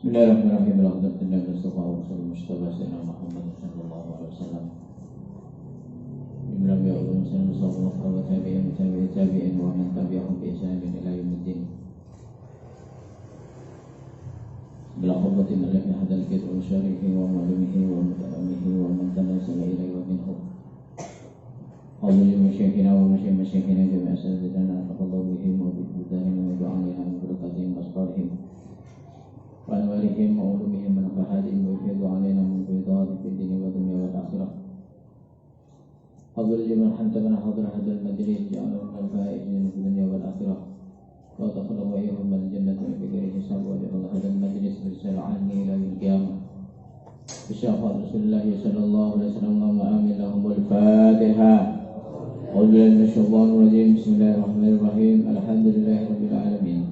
Bismillahirrahmanirrahim. Alhamdulillah Mustafa wa sallallahu sayyidina Muhammad sallallahu alaihi wasallam. Imam ya Allah sallallahu alaihi wa tabi'in wa man tabi'ahum bi ihsan ila yaumil bila hubbatin alaihi hadal kitab wa syarihi wa ma'lumihi wa muta'amihi wa man tanasala ilaihi wa minhum Alhamdulillah masyaikina wa masyaikina jami'a sayyidina taqallahu bihim wa bidudahim wa bi'anihim wa berakatihim wa asqarihim wa anwarihim wa ulumihim wa nafahadihim wa ifidu alaina min fidati fid dini wa dunya wal akhirah Alhamdulillah hamdana hadra hadal majlis ja'alna minal faizin fid dunya wal akhirah wa taqallahu ayyuhum al jannati bi ghairi hisab wa ja'alna hadal majlis risala'ani ila yaumil qiyamah Bisyafaat Rasulullah sallallahu alaihi wasallam wa amin lahumul Fatihah Alhamdulillah minasyaitonir rajim Bismillahirrahmanirrahim Alhamdulillahirabbil alamin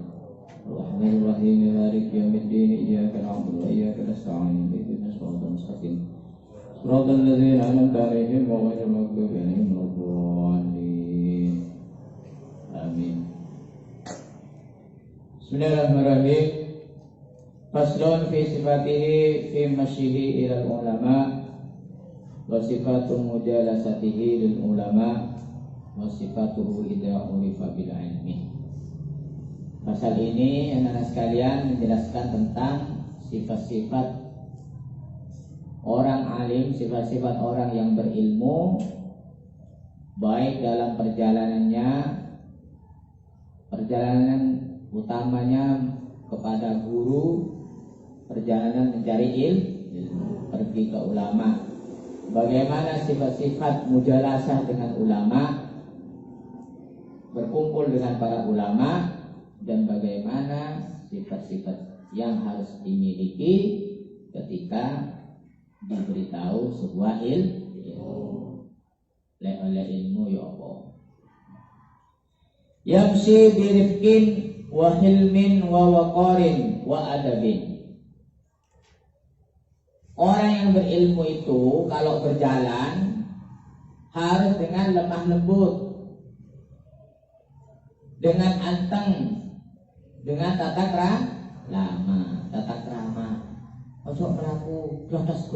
Ar-Rahmanir-Rahim Maliki yaumiddin Iyyaka na'budu wa iyyaka nasta'in Ihdinas siratal mustaqim Siratal ladzina an'amta 'alaihim ghairil maghdubi 'alaihim waladdallin Amin Bismillahirrahmanirrahim Faslun fi sifatihi fi masyihi ilal ulama wa sifatu mujalasatihi lil ulama wa sifatuhu idza urifa bil ilmi. Pasal ini anak-anak sekalian menjelaskan tentang sifat-sifat orang alim, sifat-sifat orang yang berilmu baik dalam perjalanan utamanya kepada guru, perjalanan mencari ilmu, pergi ke ulama. Bagaimana sifat-sifat mujalasah dengan ulama, berkumpul dengan para ulama, dan bagaimana sifat-sifat yang harus dimiliki ketika diberitahu sebuah ilmu. Oleh ilmu ya Allah. Yamshi birifkin wa hilmin wa waqarin wa adabin. Orang yang berilmu itu kalau berjalan harus dengan lemah lembut, dengan anteng, dengan tata krama. Ojo melaku glodos.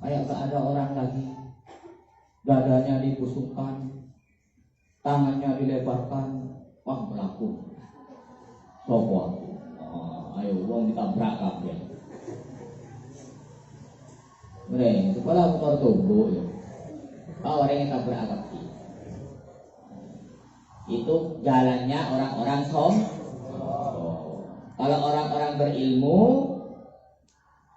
Kayak gak ada orang lagi. Dadanya dibusungkan, tangannya dilebarkan, wah melaku. Sopo. Ayo wong ditabrak kabeh. Mereka sekolah motor tumbuh ya. Orang yang tabrak kabeh. Itu jalannya orang-orang Kalau orang-orang berilmu,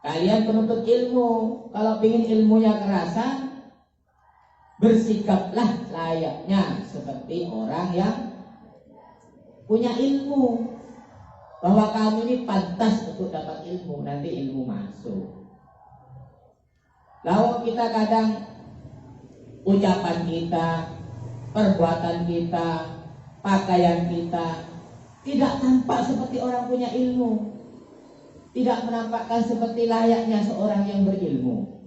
kalian penuntut ilmu. Kalau ingin ilmunya kerasa, bersikaplah layaknya seperti orang yang punya ilmu. Bahwa kamu ini pantas untuk dapat ilmu, nanti ilmu masuk. Lalu kita kadang ucapan kita, perbuatan kita, pakaian kita tidak tampak seperti orang punya ilmu, tidak menampakkan seperti layaknya seorang yang berilmu.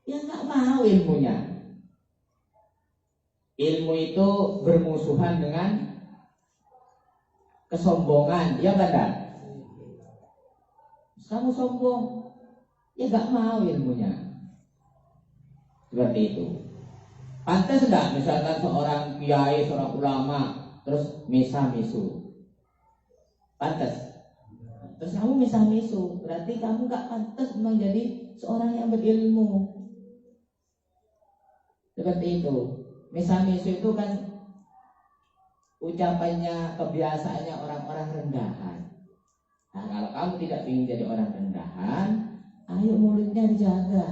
Ya nggak mau ilmunya. Ilmu itu bermusuhan dengan kesombongan, ya benar. Kamu sombong, ya gak mau ilmunya. Seperti itu. Pantas enggak misalkan seorang kiai, seorang ulama, terus misa-misu? Pantas. Terus kamu misa-misu, berarti kamu gak pantas menjadi seorang yang berilmu. Seperti itu. Misa-misu itu kan ucapannya, kebiasaannya orang-orang rendahan. Nah, kalau kamu tidak ingin jadi orang rendahan, ayo mulutnya dijaga.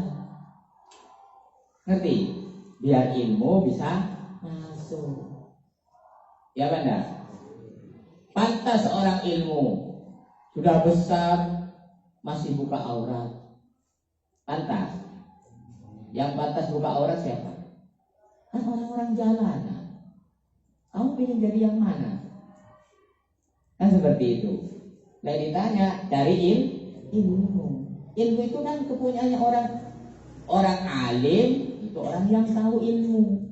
Ngerti? Biar ilmu bisa masuk. Ya benar. Pantas orang ilmu sudah besar masih buka aurat. Pantas. Yang pantas buka aurat siapa? Kan orang-orang jalanan. Kamu ingin jadi yang mana? Kan seperti itu. Nah ditanya dari ilmu. Ilmu itu kan kepunyaannya orang alim, itu orang yang tahu ilmu.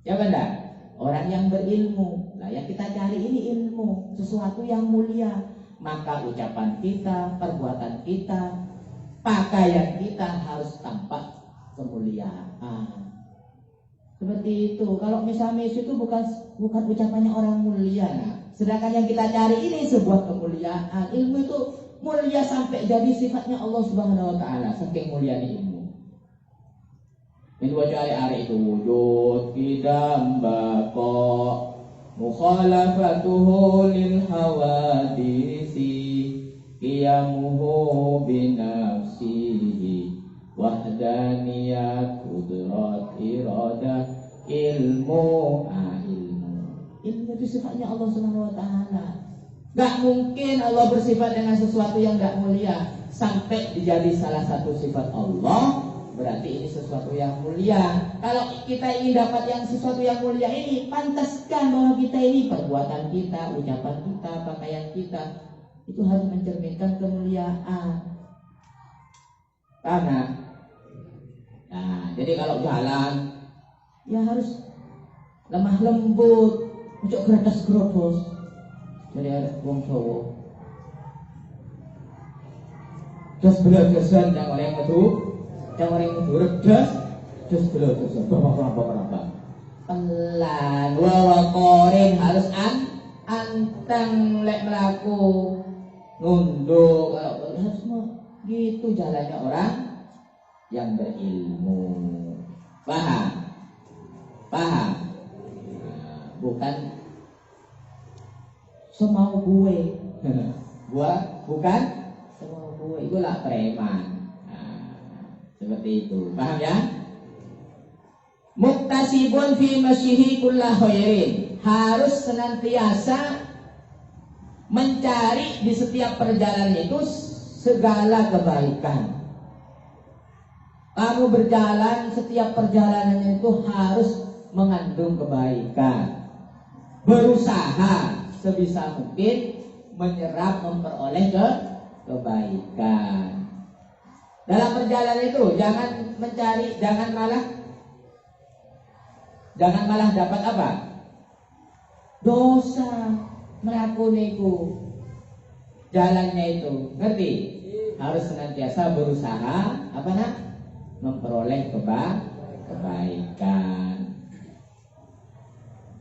Ya benar? Orang yang berilmu. Lah yang kita cari ini ilmu, sesuatu yang mulia. Maka ucapan kita, perbuatan kita, pakaian kita harus tampak kemuliaan. Seperti itu. Kalau misalnya itu bukan ucapannya orang mulia. Nah, sedangkan yang kita cari ini sebuah kemuliaan. Ilmu itu mulia sampai jadi sifatnya Allah Subhanahu wa taala, saking mulianya ilmu. Min wajah ari itu wujud kidam bako mukhalafatuhu lil hawadisi qiyamuhu binafsihi wahdaniyat qudrat iradah ilmu. Ilmu itu sifatnya Allah Subhanahu wa taala. Gak mungkin Allah bersifat dengan sesuatu yang gak mulia. Sampai dijadi salah satu sifat Allah, berarti ini sesuatu yang mulia. Kalau kita ingin dapat yang sesuatu yang mulia ini, pantaskan bahwa kita ini, perbuatan kita, ucapan kita, pakaian kita, itu harus mencerminkan kemuliaan. Karena jadi kalau jalan ya harus lemah lembut, untuk geratas gerobos. Jadi ada wong Jawa terus belajaran yang orang itu redas terus belajaran bapak pelan wawakorin harus anteng lek melaku nunduk. Kalau harus gitu jalannya orang yang berilmu. Paham? Bukan semau gue. Bukan semau gue. Itulah preman. Seperti itu. Paham ya? Muktasibun fi masyihi kulla khairin. Harus senantiasa mencari di setiap perjalanan itu segala kebaikan. Kamu berjalan, setiap perjalanan itu harus mengandung kebaikan. Berusaha sebisa mungkin menyerap, memperoleh kebaikan. Dalam perjalanan itu jangan mencari, jangan malah dapat apa? Dosa melakoniku. Jalannya itu, ngerti? Harus senantiasa berusaha apa nak? Memperoleh kebaikan.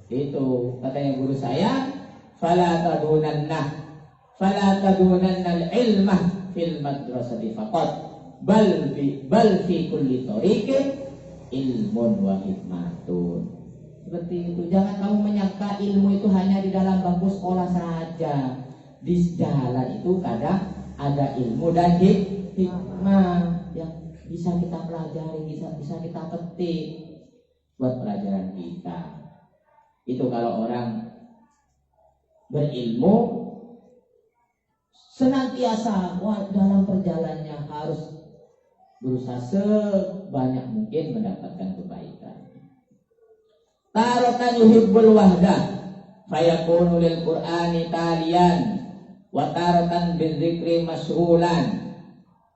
Itu katanya guru saya, fala tadunanna al-ilmah fil madrasati faqat bal fi kulli tariqin ilmun wa hikmatun. Seperti itu. Jangan kamu menyangka ilmu itu hanya di dalam bangku sekolah saja. Di jalan itu kadang ada ilmu dan hikmah yang bisa kita pelajari, bisa kita petik buat pelajaran kita. Itu kalau orang berilmu senantiasa dalam perjalanannya harus berusaha sebanyak mungkin mendapatkan kebaikan. Tarotan yuhibbul wahdah fayakunu lil qur'ani taliyan wa tarotan bidzikri masyghulan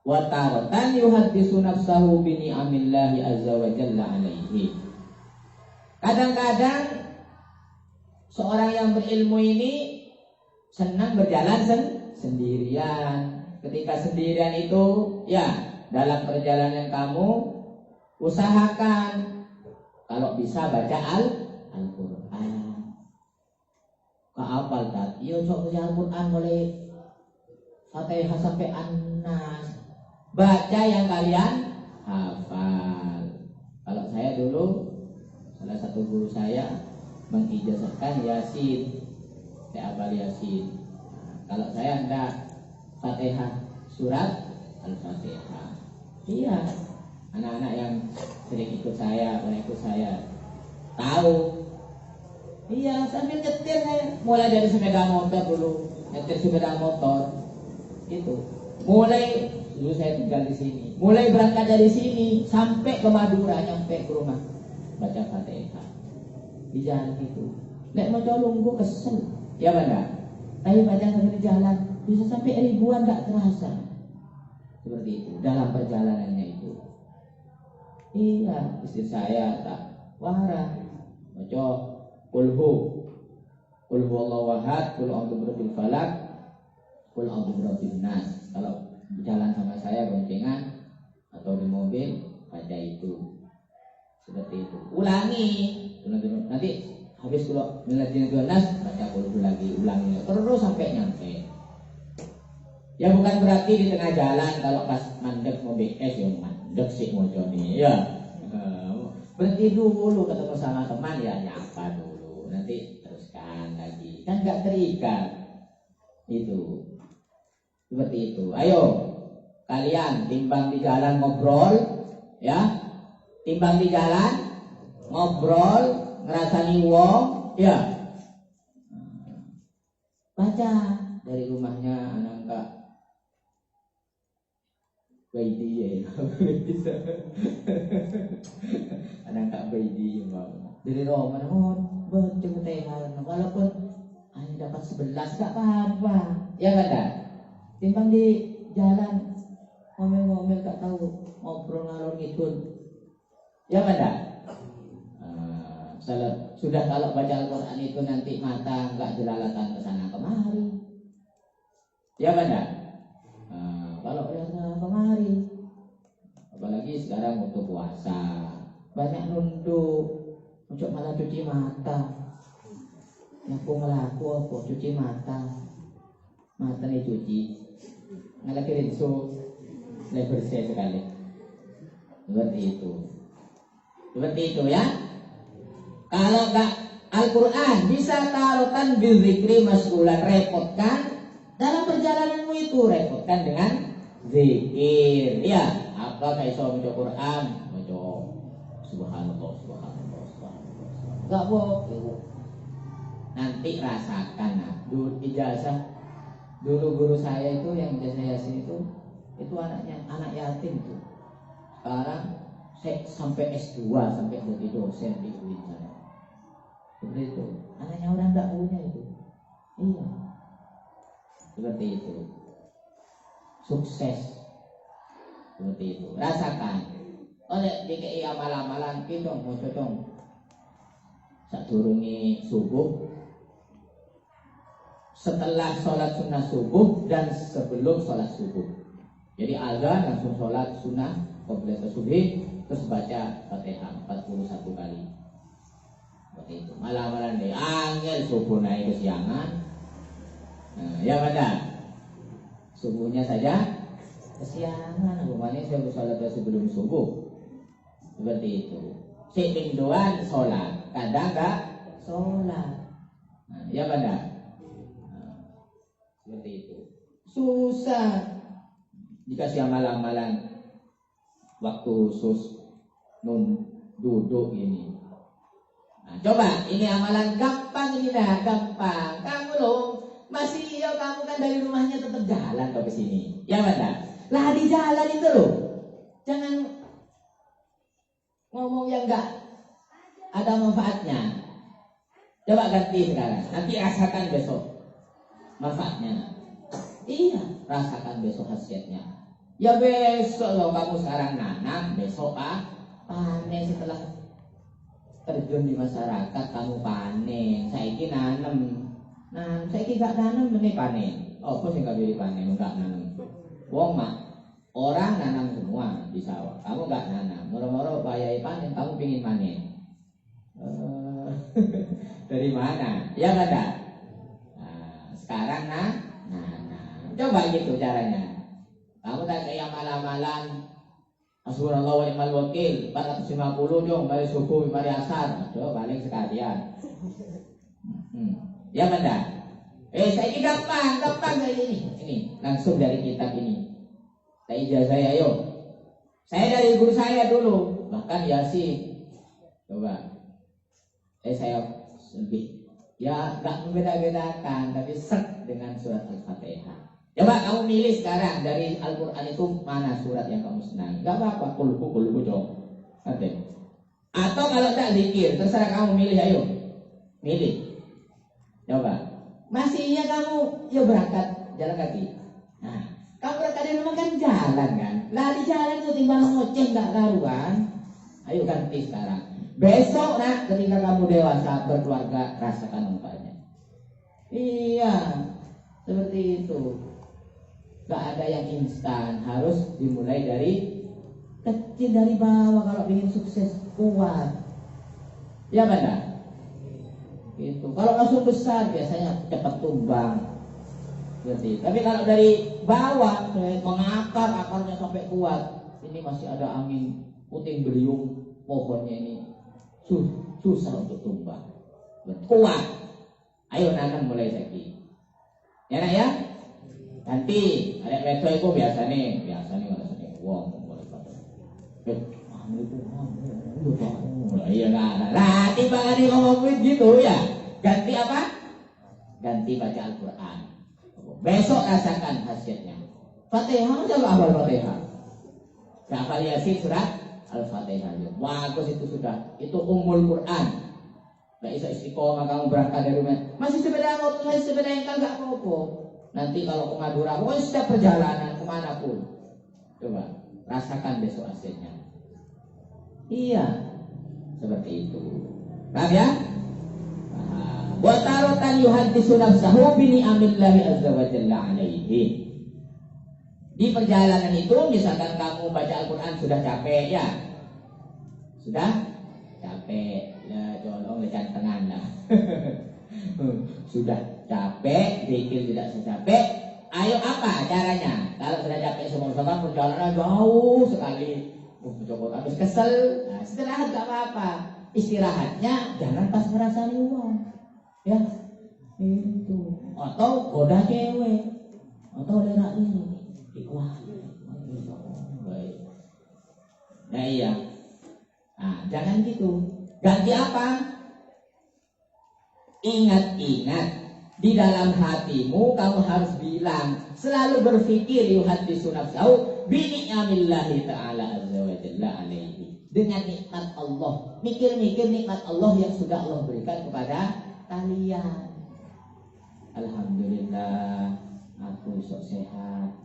wa tarotan yuhaddisu nafsahu bi ni'amillahi azza wa jalla alaihi. Kadang-kadang seorang yang berilmu ini senang berjalan sendirian. Ketika sendirian itu, ya dalam perjalanan kamu usahakan kalau bisa baca Al-Quran. Kaapal tak? Iya sok baca Al-Quran boleh Fatihah sampai An-Nas. Baca yang kalian hafal. Kalau saya dulu salah satu guru saya mengijazahkan Yasin, saya hafal Yasin. Kalau saya enggak, Fatihah, surat Al-Fatihah. Iya, anak-anak yang sering ikut saya, tahu. Iya, sambil nyetir saya, mulai dari sepeda motor dulu, nyetir sepeda motor, itu. Mulai dulu saya tinggal di sini, mulai berangkat dari sini sampai ke Madura, nyampe ke rumah, baca Fatihah. Di jalan itu, nek mau lungguh kesel, ya benar. Tapi baca sambil jalan bisa sampai ribuan gak terasa. Seperti itu dalam perjalanannya itu. Iya, istri saya tak warah baca kulhu Qul huwallahu ahad, qul a'udzu birabbil falaq, qul a'udzu birabbin nas. Kalau jalan sama saya boncengan atau di mobil baca itu. Seperti itu. Ulangi. Nanti habis kalau minal nas baca qul lagi, ulangi terus sampai nyampe. Ya bukan berarti di tengah jalan kalau pas mandek mau BS ya mandek sih mau Joni ya. Berhenti dulu ketemu sama teman ya nyapa dulu, nanti teruskan lagi, kan nggak terikat itu. Seperti itu. Ayo kalian timbang di jalan ngobrol ya, timbang di jalan ngobrol ngerasani wong ya, baca dari rumahnya anak Kak Baidi ya, anak Kak Baidi mau dari rumah baca ketehan, walaupun hanya dapat 11 gak apa-apa ya kan? Timbang di jalan ngomel-ngomel gak tahu ngobrol ngalor ngidul ya kan? Sudah kalau baca Al-Quran itu nanti mata nggak jelalatan ke sana kemari ya kan? Kalau ke sana kemari, apalagi sekarang waktu puasa banyak nunduk untuk malah cuci mata. Aku ngelaku apa cuci mata nih cuci ngalah kirim bersih sekali. Seperti itu ya. Kalau enggak Al-Quran bisa tarutan bil zikri mas'ulan, repotkan dalam perjalananmu itu, repotkan dengan zikir ya. Apa kayak iso maca Quran, maca subhanallah enggak boleh. Nanti rasakan. Dulu ijazah, dulu guru saya itu yang ijazah Yasin itu anaknya anak yatim itu. Sekarang saya sampai S2 sampai jadi dosen di UIN sana. Seperti itu. Anaknya orang enggak punya itu. Iya. Seperti itu. Sukses. Seperti itu. Rasakan. Oleh DKI amalan-amalan kita mau cocok. Sadurunge subuh, setelah sholat sunnah subuh dan sebelum sholat subuh. Jadi azan langsung sholat sunnah qobliyah subuh, terus baca Fatihah 41 kali. Seperti itu. Malam-malam deh angel subuh naik kesiangan. Ya pada subuhnya saja kesiangan. Bagaimana saya sholat sebelum subuh? Seperti itu. Si pinduan sholat, kadang gak sholat. Ya pada seperti itu. Susah dikasih amalan-amalan waktu khusus duduk ini. Coba ini amalan gampang ini dah, gampang. Kamu loh masih kamu kan dari rumahnya tetap jalan ke sini. Ya pada lah di jalan itu loh. Jangan ngomong yang enggak ada manfaatnya. Coba ganti sekarang. Nanti rasakan besok manfaatnya. Iya, rasakan besok khasiatnya. Ya besok loh kamu sekarang nanam, besok panen setelah terjun di masyarakat kamu panen. Saiki nanam. Nah, saiki gak nanam meneh panen. Oh, kok sing gak pilih panen, enggak nanam. Wong mak orang nanam semua di sawah, kamu nggak nanam. Moro-moro bayai panen, kamu pingin panen. Dari mana? Ya ada. Nah, sekarang coba gitu caranya. Kamu tak kayak malam-malam. Hasbunallahu wa ni'mal wakil 450 dong, dari subuh mari asar. Coba paling sekalian. Ya ada. Saya ini gampang kayak ini langsung dari kitab ini. Saya ijazah ayo. Saya dari guru saya dulu, bahkan Yasin. Coba. Saya lebih ya nggak membeda-bedakan, tapi set dengan surat Al-Fatihah. Coba kamu milih sekarang dari Al-Quran itu mana surat yang kamu senang. Gak apa-apa, kulku dong. Atau kalau tak zikir, terserah kamu milih, ayo. Milih. Coba. Masih iya kamu, yuk berangkat jalan kaki. Nah, kamu berangkat di rumah kan jalan kan. Lah di jalan tuh timbang ngoceh gak karuan. Ayo ganti sekarang. Besok ketika kamu dewasa berkeluarga, rasakan manfaatnya. Iya, seperti itu. Gak ada yang instan, harus dimulai dari kecil, dari bawah kalau ingin sukses kuat. Ya benar. Gitu. Kalau langsung besar biasanya cepat tumbang. Seperti itu. Tapi kalau dari bawah mengakar, akarnya sampai kuat, ini masih ada angin puting beliung, pohonnya ini susah untuk tumbang. Kuat. Ayo nanam mulai lagi. Ya nak ya? Nanti ada beto itu biasa nih wong mulai pada. Iya kan. Nah, timbangan ngomong gitu ya. Ganti apa? Ganti baca Al-Qur'an. Besok rasakan hasilnya. Fatihah aja hafal Fatihah. Hafal Yasin surat Al-Fatihah. Bagus itu sudah. Itu Ummul Qur'an. Gak bisa istiqomah kamu berangkat dari rumah. Masih sepeda motor, masih sepeda yang gak apa-apa. Nanti kalau ke Madura, pokoknya setiap perjalanan kemana pun, coba rasakan besok hasilnya. Iya, seperti itu. Paham ya? Wa taratan yuhaddisu nafsahu bi ni'amillahi azza wa jalla alaihi. Di perjalanan itu misalkan kamu baca Al-Qur'an sudah capek ya. Sudah capek. Ya colong lecan tengah lah. Sudah capek, pikir tidak secapek. Ayo apa caranya? Kalau sudah capek semua perjalanan jauh sekali. Coba habis kesel, nah, istirahat gak apa-apa. Istirahatnya jangan pas merasa uang, ya itu. Atau goda cewek, atau lerak ini, dikuat. Nah iya, nah jangan gitu. Ganti apa? Ingat-ingat di dalam hatimu kamu harus bilang, selalu berpikir yuhaddisu nafsahu bi ni'amillahi ta'ala azza wa jalla alaihi. Dengan nikmat Allah, mikir-mikir nikmat Allah yang sudah Allah berikan kepada kalian. Alhamdulillah, aku sok sehat.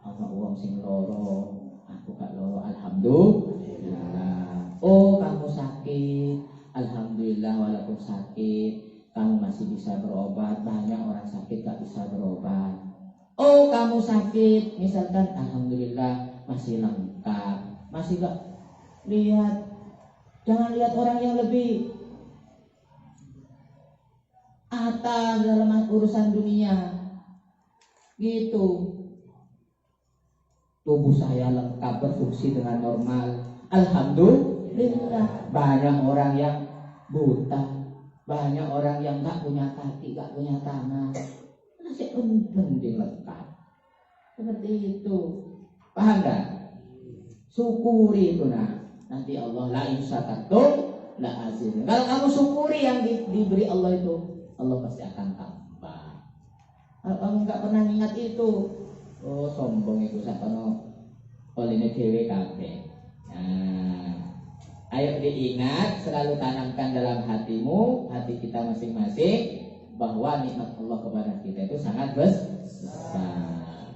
Ana wong sing loro, aku gak loro. Alhamdulillah. Oh, kamu sakit. Alhamdulillah, walaupun sakit kamu masih bisa berobat. Banyak orang sakit gak bisa berobat. Oh, kamu sakit, misalkan alhamdulillah masih lengkap. Masih gak lihat. Jangan lihat orang yang lebih atas dalam urusan dunia. Gitu. Tubuh saya lengkap, berfungsi dengan normal. Alhamdulillah. Banyak orang yang buta, banyak orang yang gak punya kaki, gak punya tangan. Masih mending lengkap. Seperti itu. Paham gak? Syukuri itu nah. Nanti Allah la in syakartum la azidannakum. Kalau kamu syukuri yang diberi Allah itu, Allah pasti akan tambah. Kalau kamu gak pernah ingat itu, oh sombong itu sakono oline dhewe kabeh. Nah, ayo diingat, selalu tanamkan dalam hatimu, hati kita masing-masing, bahwa nikmat Allah kepada kita itu sangat besar.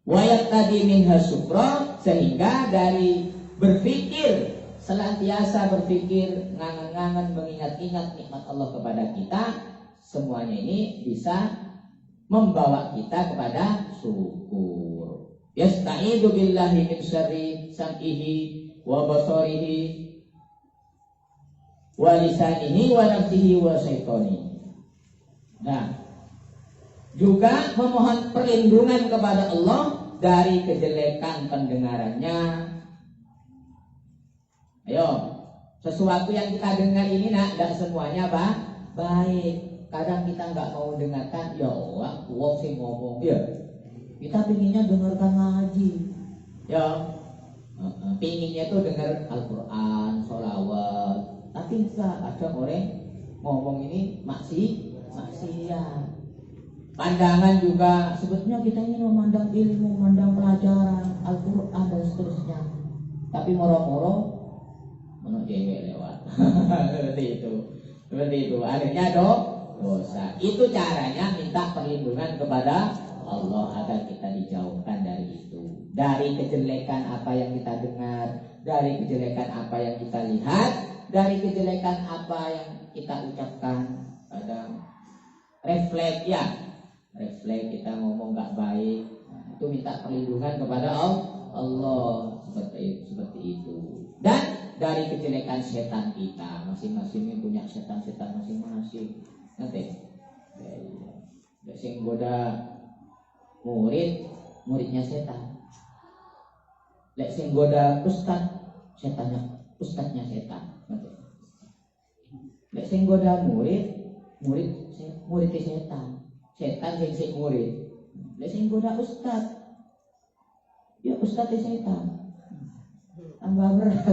Wayat tadi minha syukra, sehingga dari berpikir, senantiasa berpikir, ngangen-ngangen mengingat-ingat nikmat Allah kepada kita, semuanya ini bisa membawa kita kepada syukur. Yasta'idu billahi min syarri sam'ihi wa basarihi wa lisanihi wa nafsihi wa syaitani. Nah, juga memohon perlindungan kepada Allah dari kejelekan pendengarannya. Ayo, sesuatu yang kita dengar ini nak, tidak semuanya baik. Kadang kita nggak mau dengarkan, ya Allah, wong sing ngomong, ya. Kita pinginnya dengarkan ngaji, ya. Pinginnya itu dengar Al-Quran, sholawat. Tapi enggak, ada orang ngomong ini maksiat. Pandangan juga, sebetulnya kita ingin memandang ilmu, memandang pelajaran Al-Quran dan seterusnya. Tapi moro-moro menurut cewek lewat. Seperti itu. Akhirnya dosa. Itu caranya minta perlindungan kepada Allah agar kita dijauhkan dari itu. Dari kejelekan apa yang kita dengar, dari kejelekan apa yang kita lihat, dari kejelekan apa yang kita ucapkan. Kadang refleks ya. Refleks kita ngomong nggak baik, itu minta perlindungan kepada Allah seperti itu. Dan dari kejelekan setan kita, masing-masing ini punya setan-setan masing-masing. Nanti, sing goda muridnya setan. Lek sing goda ustadznya setan. Nanti. Lek sing goda muridnya setan. Setan sing murid. Lek sing goda ustadz, ya ustadznya setan. Tambah berat.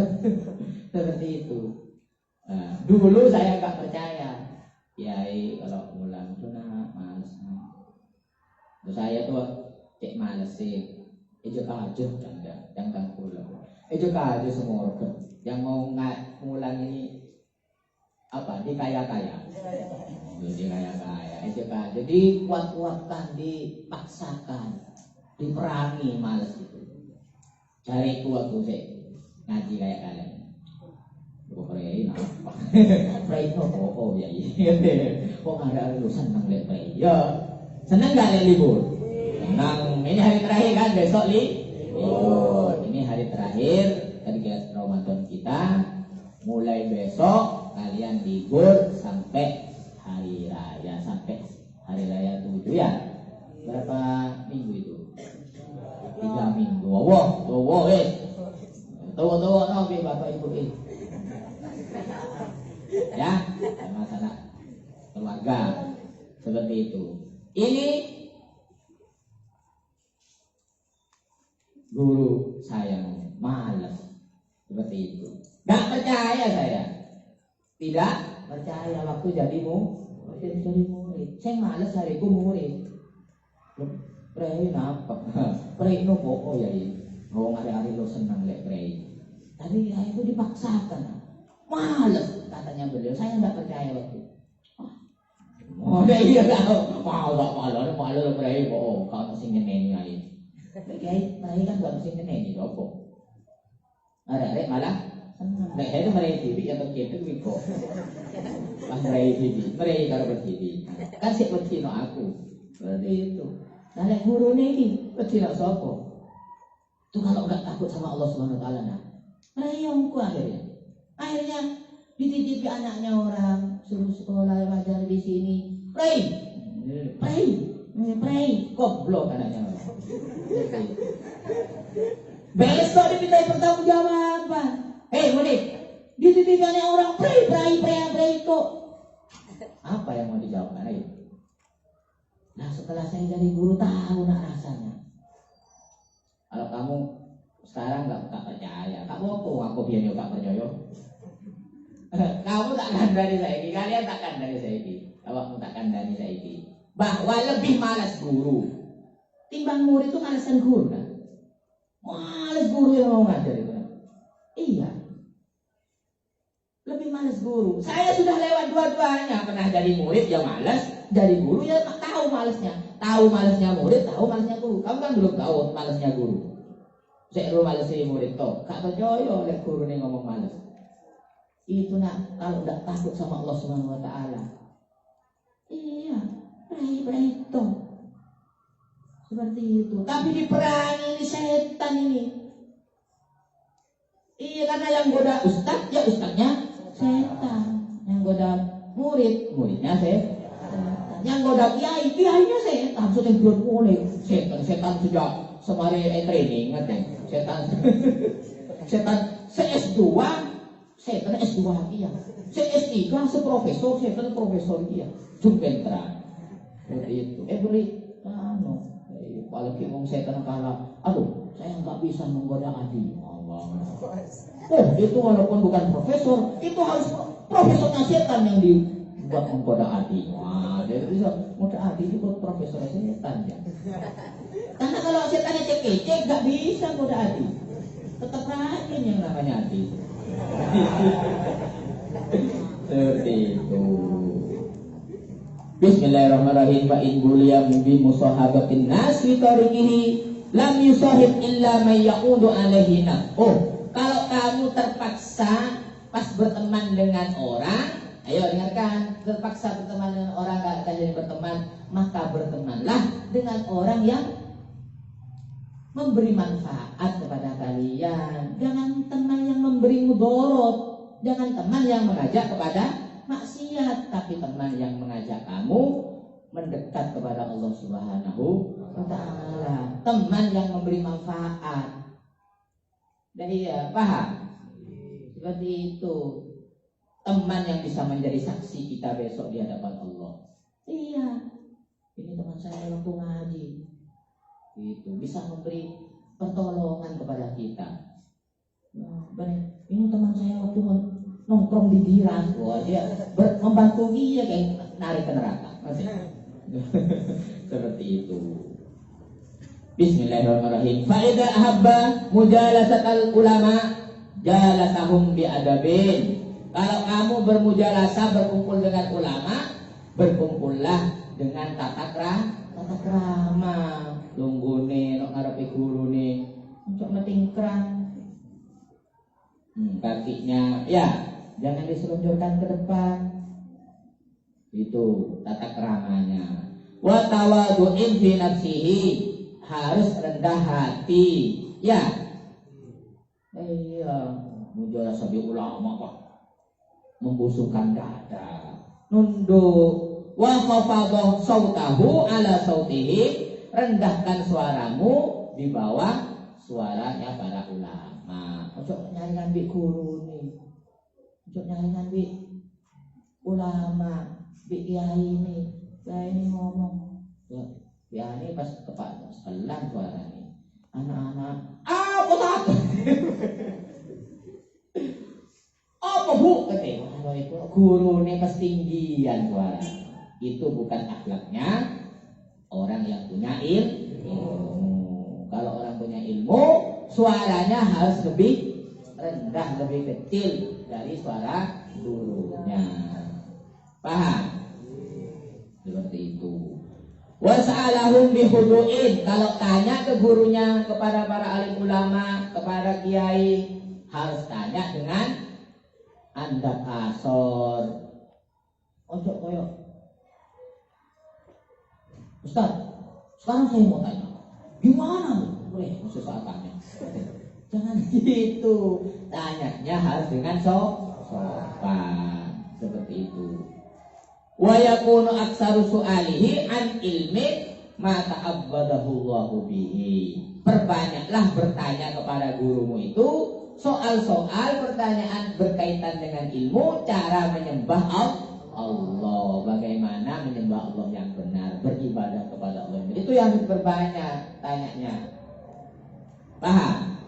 Seperti itu. Nah, dulu saya nggak percaya. Kiai kalau ngulang sunnah males. Terus saya tuh cek males sih. Ejo kajo jangan pulang. Ejo kajo semua orang yang mau ngulang ini apa? Dikaya-kaya. Dikaya-kaya. Ejo kajo dikuat-kuatkan, dipaksakan, diperangi males itu. Cari kuat tuh sih. Ngaji kayak kalian. Prei apa? Prei apa ya? Kok ada lulusan senang lihat prei? Ya, senang nggak lihat libur? Senang. Ini hari terakhir kan, besok libur. Ini hari terakhir dari Ramadan kita. Mulai besok kalian libur sampai hari raya, sampai hari raya 7 ya. Berapa minggu itu? 3 minggu. Wow, Tahu nabi bapak ibu ya, masalah keluarga seperti itu. Ini guru saya malas seperti itu. Gak percaya saya, tidak percaya waktu jadi murid. Saya malas hariku murid. Prei apa? Prei no pokok ya ini. Ngomong hari-hari lo senang lihat prei. Tapi ya itu dipaksakan. Males katanya beliau. Saya tidak percaya waktu. Oh iya tahu. Malu prei. Oh kau mesti ngeneni aja. Kiai prei kan gak mesti ngeneni dopo. Ada malah. Nek itu prei TV atau kita wiko. Pas prei TV, prei kalau berTV. Kan sih bertino aku. Seperti itu. Nah nek guru ini bertino sopo. Itu kalau nggak takut sama Allah Subhanahu Wa Taala, nah, merayongku akhirnya dititipi anaknya orang, suruh sekolah belajar di sini, pray, goblok anaknya orang. Besok dimintai pertanggungjawaban. Murid, dititipi anak orang, pray kok. Apa yang mau dijawab anak itu? Nah setelah saya jadi guru tahu nak rasanya. Kalau kamu sekarang nggak percaya, kamu aku biar nggak percaya. Kamu takkan dari saya ini, kalian takkan dari saya ini. Kamu takkan dari saya ini. Bahwa lebih malas guru timbang murid itu malasan guru kan? Malas guru yang mau ngajar itu kan? Iya. Lebih malas guru. Saya sudah lewat dua-duanya. Pernah jadi murid ya malas, jadi guru ya tahu malasnya. Tahu malasnya murid, tahu malasnya guru. Kamu kan belum tahu malasnya guru. Saya lu malasnya murid toh. Kak percaya oleh guru nih ngomong malas. Itu nak kalau tidak takut sama Allah Subhanahu Wa Taala. Iya, pray toh. Seperti itu. Tapi diperangi ini setan ini. Iya karena yang goda ustaz ya ustaznya setan. Yang goda muridnya setan. Yang goda kiainya setan. Sudah belum boleh setan sejak semari training ngerti. Setan CS2 setan S2 iya. CS3 seprofesor setan profesor iya. Jumpentra. Seperti itu. Beri apalagi ngomong setan kalah. Aduh, saya nggak bisa menggoda Adi. Itu walaupun bukan profesor, itu harus profesornya setan yang dibuat menggoda Adi. Wah, jadi bisa menggoda Adi itu profesor setan ya. Karena kalau setannya cek nggak bisa menggoda Adi. Tetap rajin yang namanya Adi. Seperti itu. Bismillahirrahmanirrahim. Fa in buliya bi musahabatin nas fi tariqihi lam yusahib illa may yaqudu alaihina. Oh, kalau kamu terpaksa pas berteman dengan orang Ayo dengarkan, terpaksa berteman dengan orang gak akan jadi berteman, maka bertemanlah dengan orang yang memberi manfaat kepada kalian. Jangan teman yang memberi mudarat, jangan teman yang mengajak kepada maksiat, tapi teman yang mengajak kamu mendekat kepada Allah Subhanahu wa Ta'ala. Teman yang memberi manfaat. Jadi ya, paham? Seperti itu. Teman yang bisa menjadi saksi kita besok di hadapan Allah. Iya, ini teman saya waktu ngaji. Itu bisa memberi pertolongan kepada kita. Benar, ini teman saya waktu nongkrong di Diras, wah dia membantu dia kayak narik ke neraka. Seperti itu. Bismillahirrahmanirrahim. Fa idza ahabba mujalasatal ulama jalasahum bi adabin. Kalau kamu bermujalasah, berkumpul dengan ulama, berkumpullah dengan tata krama. Lunggune nok ngarepe gurune, ojo metingkrang. Kakinya ya jangan diselunjurkan ke depan. Itu tata kramanya. Wa tawadu'in fi nafsihi, harus rendah hati. Ya. Iya, mujalasah bi ulama Pak. Membusukkan dada, nunduk. Wa khafadha sautahu ala sautihi, rendahkan suaramu di bawah suaranya para ulama. Ojo nyaringan bi guru nih, ojo nyaringan bi ulama, bi kiai ini. Kiai ini ngomong, kiai ini pas tepat sekelan suaranya. Anak-anak, apa takut? Apa bu? Kalau itu guru ini ketinggian suara. Itu bukan akhlaknya orang yang punya ilmu. Kalau orang punya ilmu, suaranya harus lebih rendah, lebih kecil dari suara gurunya. Paham? Seperti itu. Was'alahum bihudu'in, kalau tanya ke gurunya, kepada para alim ulama, kepada kiai, harus tanya dengan andap asor. Ojo koyo, Ustaz, sekarang saya mau tanya, gimana? Boleh, maksud soal tanya. Jangan gitu, tanyanya harus dengan sopan, seperti itu. Wa yakunu aktsaru su'alihi an ilmi ma ta'abbadahu Allahu bihi. Perbanyaklah bertanya kepada gurumu itu soal-soal pertanyaan berkaitan dengan ilmu, cara menyembah Allah, bagaimana menyembah Allah yang benar, beribadah kepada Allah. Itu yang diperbanyak tanyanya. Paham?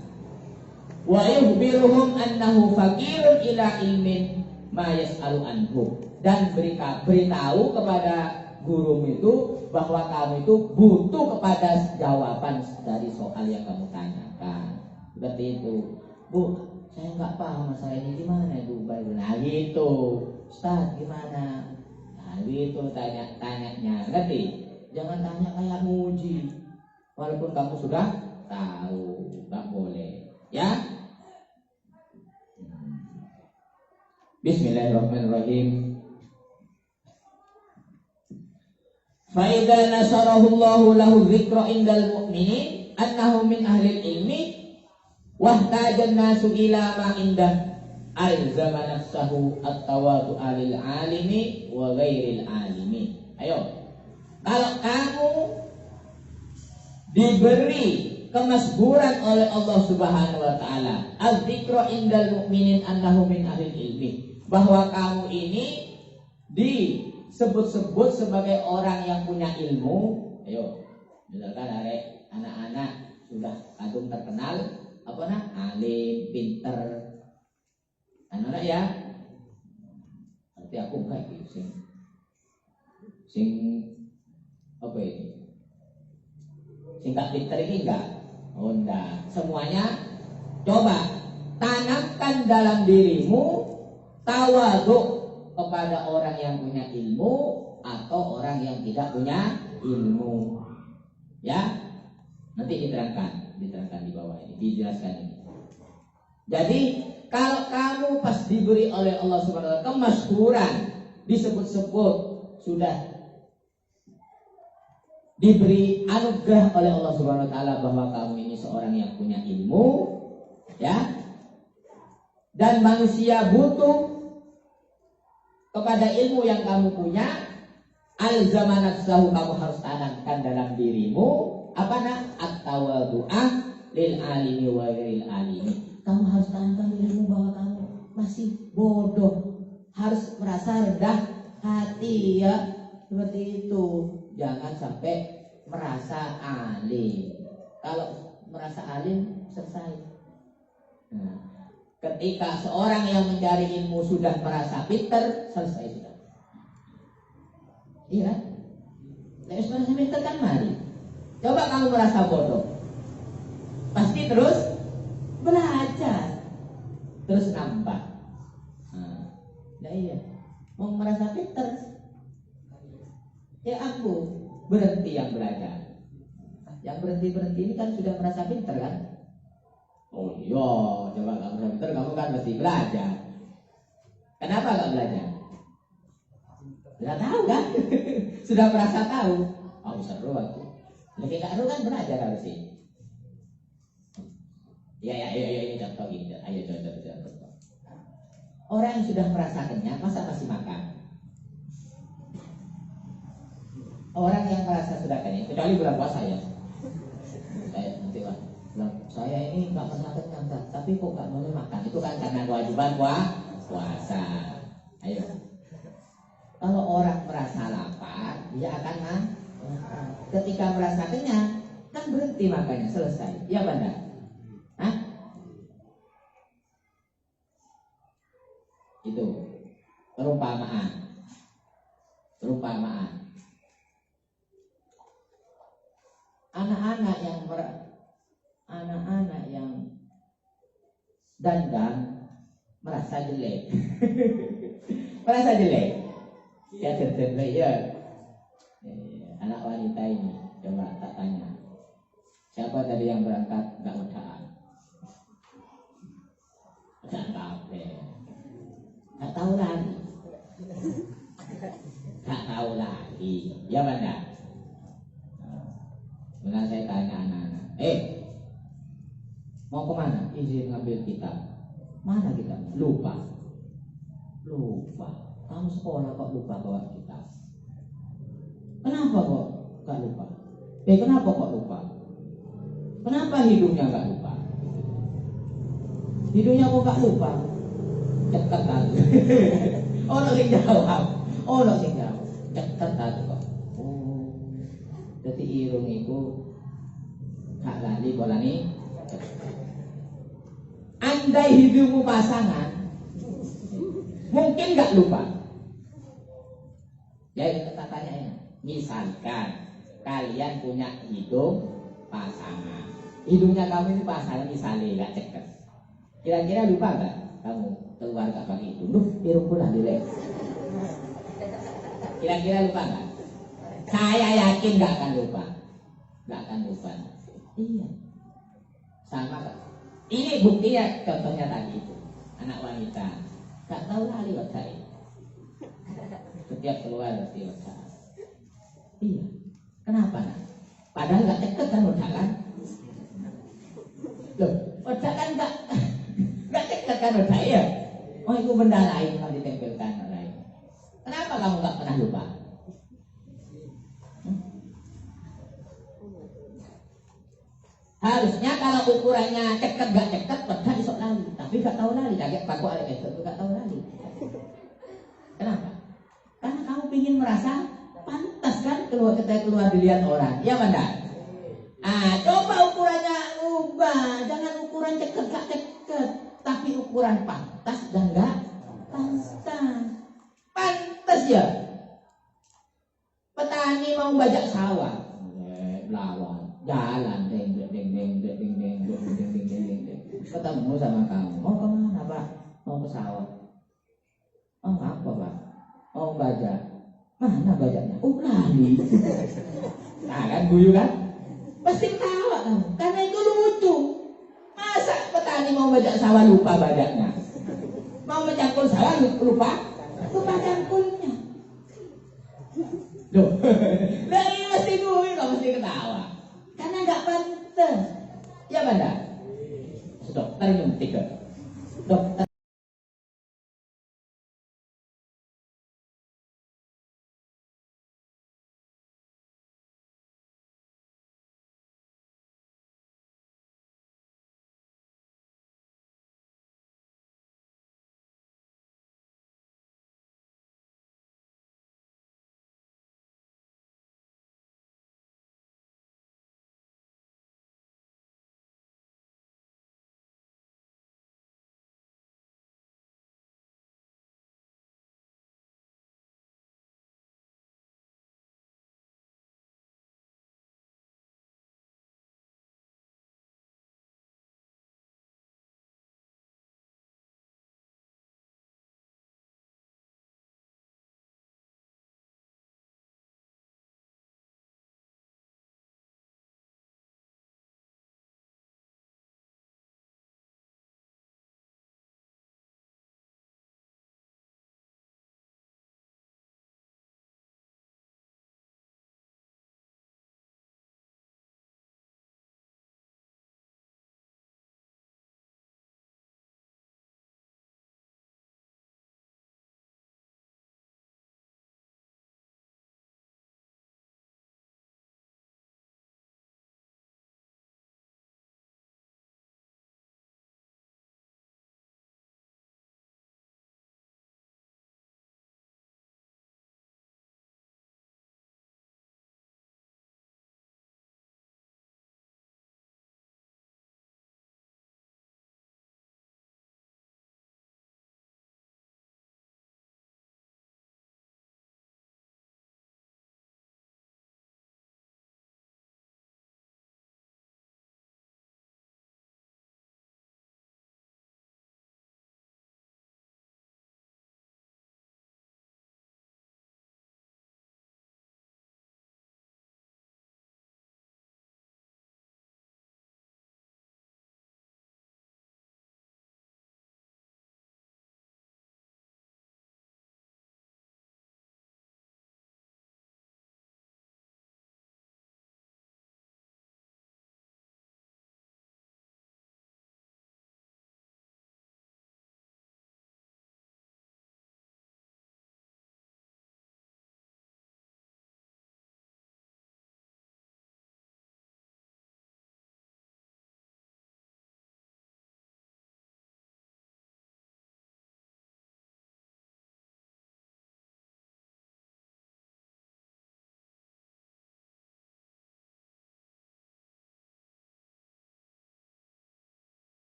Wa yukhbiruhum annahu faqirun ila ilmin ma yas'alu anhu, dan beritahu kepada gurumu itu bahwa kamu itu butuh kepada jawaban dari soal yang kamu tanyakan. Seperti itu. Bu, saya nggak paham masalah ini, gimana Bu? Nah gitu, Ustaz gimana? Nah gitu tanyanya, ngerti? Jangan tanya kayak muji, walaupun kamu sudah tahu, nggak boleh, ya. Bismillahirrahmanirrahim. Fa idza nasarahu Allahu lahu dzikra indal mu'minin annahu min ahli ilmi wahtajan nasu ila ma indah alzama nafsahu at-tawadu alil alimi wa ghairil alimi. Ayo, kalau kamu diberi kemasburan oleh Allah Subhanahu wa taala, az-dzikra indal mu'minin annahu min ahli ilmi, bahwa kamu ini disebut-sebut sebagai orang yang punya ilmu. Ayo, misalkan ada anak-anak sudah kadung terkenal apa alim, pinter, anak-anak ya. Nanti aku kayak gitu sing apa ini? Sing tak pinter ini enggak? Oh enggak. Semuanya coba tanamkan dalam dirimu tawadhu kepada orang yang punya ilmu atau orang yang tidak punya ilmu. Ya, nanti diterangkan di bawah ini, dijelaskan ini. Jadi Kalau kamu pas diberi oleh Allah Subhanahu wa taala kemasyhuran, disebut-sebut, sudah diberi anugerah oleh Allah Subhanahu wa taala bahwa kamu ini seorang yang punya ilmu, ya. Dan manusia butuh kepada ilmu yang kamu punya. Alzama nafsahu, kamu harus tanamkan dalam dirimu apa nak? At-tawadhu'ah lil alimi wa ghairil alimi. Kamu harus tanamkan dirimu bahwa kamu masih bodoh, harus merasa rendah hati, ya. Seperti itu. Jangan sampai merasa alim. Kalau merasa alim selesai. Nah, ketika seorang yang mencari ilmu sudah merasa pinter, selesai sudah. Iya kan? Nek wis merasa pinter kan mari. Coba kamu merasa bodoh, pasti terus belajar, terus nambah. Nah iya, mau merasa pinter, ya aku berhenti yang belajar. Yang berhenti ini kan sudah merasa pinter kan? Oh iya, coba kamu merasa pinter, kamu kan mesti belajar. Kenapa gak belajar? Sudah tahu kan? Sudah merasa tahu. Oh seru aku. Lebih gak seru kan belajar harus sih. Ya, contoh gini. Ayo contoh. Orang yang sudah merasa kenyang, masa masih makan? Orang yang merasa sudah kenyang, kecuali bulan puasa ya. Saya nanti lah. Saya ini nggak merasa kenyang, tapi kok nggak boleh makan? Itu kan karena kewajiban puasa. Ayo. Kalau orang merasa lapar, dia akan makan. Ketika merasa kenyang, kan berhenti makannya, selesai. Ya Banda? Hah? Itu perumpamaan. Anak-anak yang dandan merasa jelek. Merasa jelek. Ya jelek ya. Anak wanita ini coba tak tanya. Siapa tadi yang berangkat enggak udaan? Udaan kafe. Enggak tahu lagi. Ya Banda? Benar saya tanya anak-anak. Mau kemana? Izin ngambil kitab. Mana kitab? Lupa. Kamu sekolah kok lupa bawa kitab? Kenapa kok gak lupa? Kenapa kok lupa? Kenapa hidungnya gak lupa? Hidungnya kok gak lupa? Cekat aku. Ono sing jawab. Cekat aku kok. Oh. Jadi irung itu gak lali bolani. Andai hidungmu pasangan, mungkin gak lupa. Ya itu katanya. Misalkan kalian punya hidung pasangan, hidungnya kamu ini pasangan misalnya gak ceket, kira-kira lupa gak kamu keluar gak pakai hidung? Duh, hidungku lah dilek. Kira-kira lupa gak? Saya yakin gak akan lupa. Iya, sama gak? Ini buktinya, contohnya tadi itu anak wanita gak tahu lali wajah. Setiap keluar pasti wajah. Iya, kenapa nak? Padahal gak ceket kan wajah kan? Loh, wajah kan gak ceket kan wajah ya? Oh itu benda lain yang ditempelkan lain. Kenapa kamu gak pernah lupa? Harusnya kalau ukurannya ceket gak ceket, wajah isok lali. Tapi gak tahu lali, kaget paku alek itu gak tahu lali. Kenapa? Karena kamu ingin merasa pantas kan keluar dilihat orang, ya Banda? Coba ukurannya ubah, jangan ukuran ceket gak ceket, tapi ukuran pantas dan gak pantas ya. Petani mau bajak sawah, lawan jalan, deng, ketemu sama kamu, mau kemana Pak? Mau ke sawah. Oh apa Pak? Mau bajak. Mana bajaknya? Oh lari. Nah kan guyu kan? Pasti ketawa kamu, karena itu lucu. Masa petani mau bajak sawah lupa bajaknya? Mau mencangkul salah lupa cangkulnya. Loh, lah ini mesti gue kok mesti ketawa. Karena nggak pantas. Ya Banda. Stop, tarik yang 3. Dokter